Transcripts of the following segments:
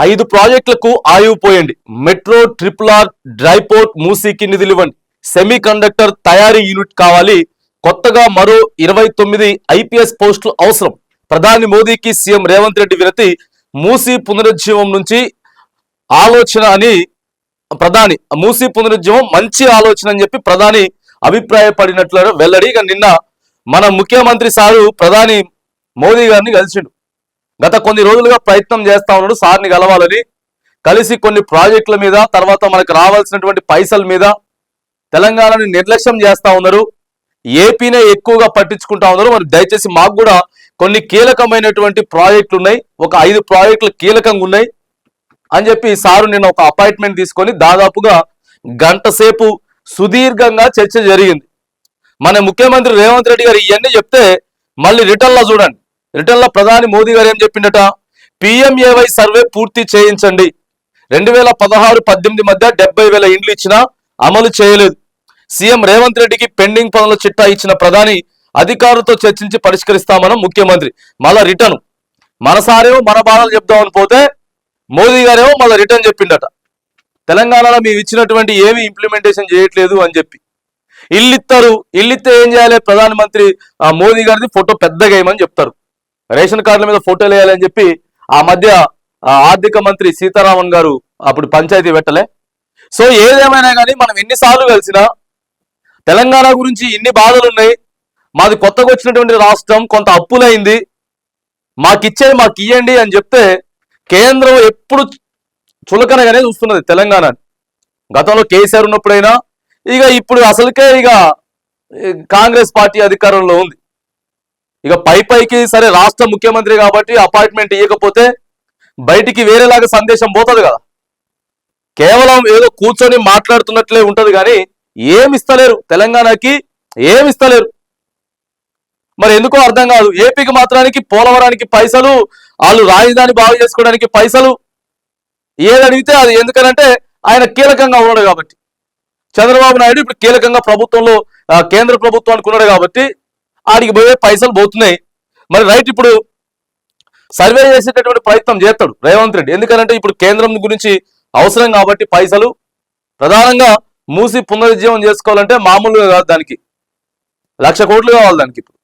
5 ప్రాజెక్టులకు ఆయువుపోయండి. Metro, triple R, dry port, మూసీకి నిధులు ఇవ్వండి. సెమీ కండక్టర్ తయారీ యూనిట్ కావాలి. కొత్తగా మరో 29 ఐపీఎస్ పోస్టులు అవసరం. ప్రధాని మోదీకి సీఎం రేవంత్ రెడ్డి వినతి. మూసీ పునరుజ్జీవం నుంచి ఆలోచన అని ప్రధాని, మూసీ పునరుజ్జీవం మంచి ఆలోచన అని చెప్పి ప్రధాని అభిప్రాయపడినట్లు వెల్లడి. నిన్న మన ముఖ్యమంత్రి సారు ప్రధాని మోదీ గారిని కలిసిండు. గత కొన్ని రోజులుగా ప్రయత్నం చేస్తా ఉన్నాడు సార్ని కలవాలని. కలిసి కొన్ని ప్రాజెక్టుల మీద, తర్వాత మనకు రావాల్సినటువంటి పైసల మీద తెలంగాణని నిర్లక్ష్యం చేస్తా ఉన్నారు. ఏపీనే ఎక్కువగా పట్టించుకుంటా ఉన్నారు. మరి దయచేసి మాకు కూడా కొన్ని కీలకమైనటువంటి ప్రాజెక్టులు ఉన్నాయి, ఒక 5 ప్రాజెక్టులు కీలకంగా ఉన్నాయి అని చెప్పి సారు నిన్న ఒక అపాయింట్మెంట్ తీసుకొని దాదాపుగా గంట సేపు సుదీర్ఘంగా చర్చ జరిగింది. మన ముఖ్యమంత్రి రేవంత్ రెడ్డి గారు ఇవన్నీ చెప్తే మళ్ళీ రిటర్న్లో చూడండి. రిటర్న్లో ప్రధాని మోదీ గారు ఏం చెప్పిండట, పిఎంఏవై సర్వే పూర్తి చేయించండి. 2016-18 మధ్య 70,000 ఇండ్లు ఇచ్చినా అమలు చేయలేదు. సీఎం రేవంత్ రెడ్డికి పెండింగ్ పనుల చిట్టా ఇచ్చిన ప్రధాని అధికారులతో చర్చించి పరిష్కరిస్తామన్న ముఖ్యమంత్రి. మళ్ళా రిటర్న్ మనసారేమో మన బాధలు చెప్దామని పోతే మోదీ గారేమో మళ్ళీ రిటర్న్ చెప్పిండట, తెలంగాణలో మేము ఇచ్చినటువంటి ఏమి ఇంప్లిమెంటేషన్ చేయట్లేదు అని చెప్పి. ఇల్లిస్తే ఏం చేయాలి, ప్రధానమంత్రి మోదీ గారిది ఫోటో పెద్దగా వేయమని చెప్తారు. రేషన్ కార్డుల మీద ఫోటోలు వేయాలని చెప్పి ఆ మధ్య ఆర్థిక మంత్రి సీతారామన్ గారు అప్పుడు పంచాయతీ పెట్టలే. సో ఏదేమైనా కానీ మనం ఎన్నిసార్లు కలిసినా తెలంగాణ గురించి ఇన్ని బాధలు ఉన్నాయి, మాది కొత్తగా వచ్చినటువంటి రాష్ట్రం, కొంత అప్పులైంది, మాకు ఇయ్యండి అని చెప్తే కేంద్రం ఎప్పుడు చులకనగానే చూస్తున్నది తెలంగాణని. గతంలో కేసీఆర్ ఉన్నప్పుడైనా, ఇక ఇప్పుడు అసలుకే ఇక కాంగ్రెస్ పార్టీ అధికారంలో ఉంది. ఇక పైకి సరే రాష్ట్ర ముఖ్యమంత్రి కాబట్టి అపాయింట్మెంట్ ఇవ్వకపోతే బయటికి వేరేలాగా సందేశం పోతుంది కదా. కేవలం ఏదో కూర్చొని మాట్లాడుతున్నట్లే ఉంటది కానీ ఏమిస్తలేరు, తెలంగాణకి ఏమిస్తలేరు. మరి ఎందుకో అర్థం కాదు. ఏపీకి మాత్రానికి పోలవరానికి పైసలు, వాళ్ళు రాజధాని బాగు చేసుకోవడానికి పైసలు, ఏది అడిగితే అది. ఎందుకనంటే ఆయన కీలకంగా ఉన్నాడు కాబట్టి. చంద్రబాబు నాయుడు ఇప్పుడు కీలకంగా ప్రభుత్వంలో కేంద్ర ప్రభుత్వానికి ఉన్నాడు కాబట్టి ఆడికి పోయే పైసలు పోతున్నాయి. మరి రైట్, ఇప్పుడు సర్వే చేసేటటువంటి ప్రయత్నం చేస్తాడు రేవంత్ రెడ్డి. ఎందుకంటే ఇప్పుడు కేంద్రం గురించి అవసరం కాబట్టి పైసలు ప్రధానంగా మూసి పునరుజ్జీవం చేసుకోవాలంటే మామూలుగా కాదు, దానికి 1,00,000 కోట్లు కావాలి. దానికి ఇప్పుడు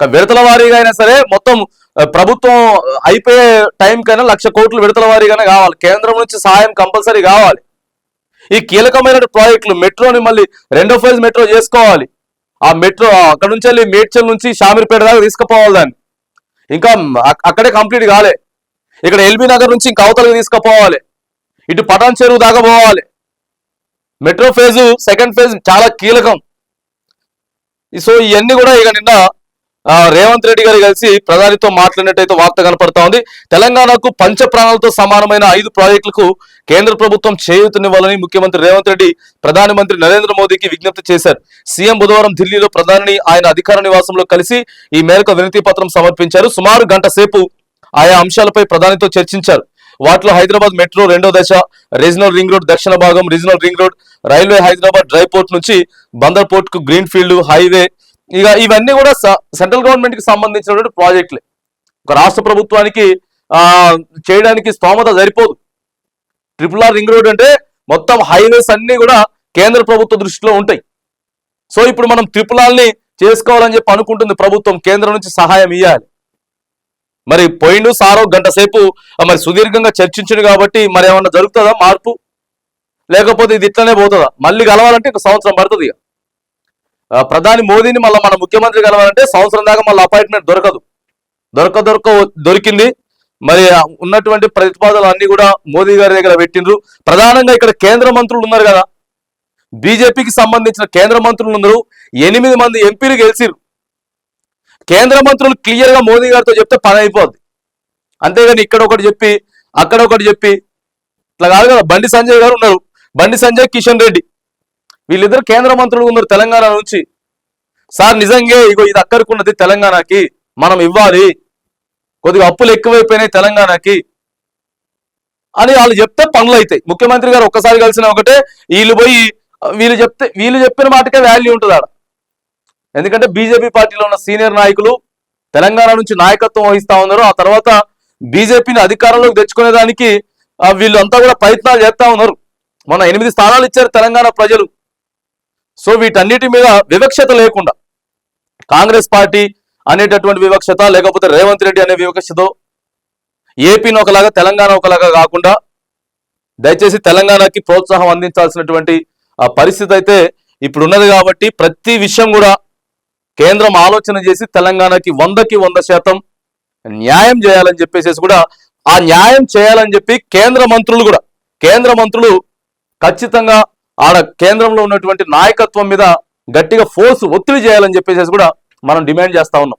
విడతల వారీగా అయినా సరే మొత్తం ప్రభుత్వం అయిపోయే టైంకైనా 1,00,000 కోట్లు విడతల వారీగానే కావాలి. కేంద్రం నుంచి సహాయం కంపల్సరీ కావాలి. ఈ కీలకమైన ప్రాజెక్టులు, మెట్రోని మళ్ళీ 2వ ఫేజ్ మెట్రో చేసుకోవాలి. ఆ మెట్రో అక్కడ నుంచి వెళ్ళి మేడ్చల్ నుంచి షామీర్పేట దాకా తీసుకుపోవాలి. దాన్ని ఇంకా అక్కడే కంప్లీట్ కాలే. ఇక్కడ ఎల్బీ నగర్ నుంచి ఇంకా అవతలకి తీసుకుపోవాలి. ఇటు పటాన్ చెరువు దాకా పోవాలి. మెట్రో ఫేజు, 2nd ఫేజ్ చాలా కీలకం. సో ఇవన్నీ కూడా ఇక నిన్న రేవంత్ రెడ్డి గారు కలిసి ప్రధానితో మాట్లాడినట్టయితే వార్త కనపడతా ఉంది. తెలంగాణకు పంచ ప్రాణాలతో సమానమైన 5 ప్రాజెక్టులకు కేంద్ర ప్రభుత్వం చేయూతనివ్వాలని ముఖ్యమంత్రి రేవంత్ రెడ్డి ప్రధానమంత్రి నరేంద్ర మోదీకి విజ్ఞప్తి చేశారు. సీఎం బుధవారం ఢిల్లీలో ప్రధానిని ఆయన అధికార నివాసంలో కలిసి ఈ మేరకు వినతి పత్రం సమర్పించారు. సుమారు గంట సేపు ఆయా అంశాలపై ప్రధానితో చర్చించారు. వాటిలో హైదరాబాద్ మెట్రో 2వ దశ, రీజనల్ రింగ్ రోడ్ దక్షిణ భాగం, regional ring road, railway Hyderabad dry port నుంచి బందర్ పోర్ట్ కు గ్రీన్ ఫీల్డ్ హైవే, ఇక ఇవన్నీ కూడా సెంట్రల్ గవర్నమెంట్ కి సంబంధించినటువంటి ప్రాజెక్టులే. ఒక రాష్ట్ర ప్రభుత్వానికి చేయడానికి స్తోమత సరిపోదు. ట్రిపుల్ ఆర్ రింగ్ రోడ్ అంటే మొత్తం హైవేస్ అన్ని కూడా కేంద్ర ప్రభుత్వ దృష్టిలో ఉంటాయి. సో ఇప్పుడు మనం ట్రిపుల్ ఆర్ ని చేసుకోవాలని చెప్పి అనుకుంటుంది ప్రభుత్వం, కేంద్రం నుంచి సహాయం ఇవ్వాలి. మరి పోయిండు సారో గంట సేపు మరి సుదీర్ఘంగా చర్చించింది కాబట్టి మరి ఏమన్నా జరుగుతుందా మార్పు, లేకపోతే ఇది ఇట్లనే పోతుందా? మళ్ళీ కలవాలంటే 1 సంవత్సరం పడుతుంది. ప్రధాని మోదీని మళ్ళీ మన ముఖ్యమంత్రి కలవాలంటే సంవత్సరం దాకా మళ్ళీ అపాయింట్మెంట్ దొరికింది. మరి ఉన్నటువంటి ప్రతిపాదనలు అన్ని కూడా మోదీ గారి దగ్గర పెట్టిండ్రు. ప్రధానంగా ఇక్కడ కేంద్ర మంత్రులు ఉన్నారు కదా, బీజేపీకి సంబంధించిన కేంద్ర మంత్రులు ఉన్నారు. 8 మంది ఎంపీలు గెలిచిరు. కేంద్ర మంత్రులు క్లియర్ గా మోదీ గారితో చెప్తే పని అయిపోద్ది. అంతేగాని ఇక్కడ ఒకటి చెప్పి అక్కడ ఒకటి చెప్పి ఇట్లా కాదు కదా. బండి సంజయ్ గారు ఉన్నారు, బండి సంజయ్, కిషన్ రెడ్డి, వీళ్ళిద్దరు కేంద్ర మంత్రులు ఉన్నారు తెలంగాణ నుంచి. సార్ నిజంగా ఇగో ఇది అక్కడికున్నది తెలంగాణకి, మనం ఇవ్వాలి, కొద్దిగా అప్పులు ఎక్కువైపోయినాయి తెలంగాణకి అని వాళ్ళు చెప్తే పనులు అవుతాయి. ముఖ్యమంత్రి గారు ఒక్కసారి కలిసిన ఒకటే, వీళ్ళు చెప్పిన మాటకే వాల్యూ ఉంటుంది ఆడ. ఎందుకంటే బీజేపీ పార్టీలో ఉన్న సీనియర్ నాయకులు తెలంగాణ నుంచి నాయకత్వం వహిస్తా ఉన్నారు. ఆ తర్వాత బీజేపీని అధికారంలోకి తెచ్చుకునేదానికి వీళ్ళంతా కూడా ప్రయత్నాలు చేస్తా ఉన్నారు. మన 8 స్థానాలు ఇచ్చారు తెలంగాణ ప్రజలు. సో వీటన్నిటి మీద వివక్షత లేకుండా కాంగ్రెస్ పార్టీ అనేటటువంటి వివక్షత, లేకపోతే రేవంత్ రెడ్డి అనే వివక్షతో ఏపీని ఒకలాగా తెలంగాణ ఒకలాగా కాకుండా దయచేసి తెలంగాణకి ప్రోత్సాహం అందించాల్సినటువంటి పరిస్థితి అయితే ఇప్పుడు ఉన్నది. కాబట్టి ప్రతి విషయం కూడా కేంద్రం ఆలోచన చేసి తెలంగాణకి 100కి 100% న్యాయం చేయాలని చెప్పేసి కూడా ఆ న్యాయం చేయాలని చెప్పి కేంద్ర మంత్రులు ఖచ్చితంగా ఆడ కేంద్రంలో ఉన్నటువంటి నాయకత్వం మీద గట్టిగా ఒత్తిడి చేయాలని చెప్పేసి కూడా మనం డిమాండ్ చేస్తా ఉన్నాం.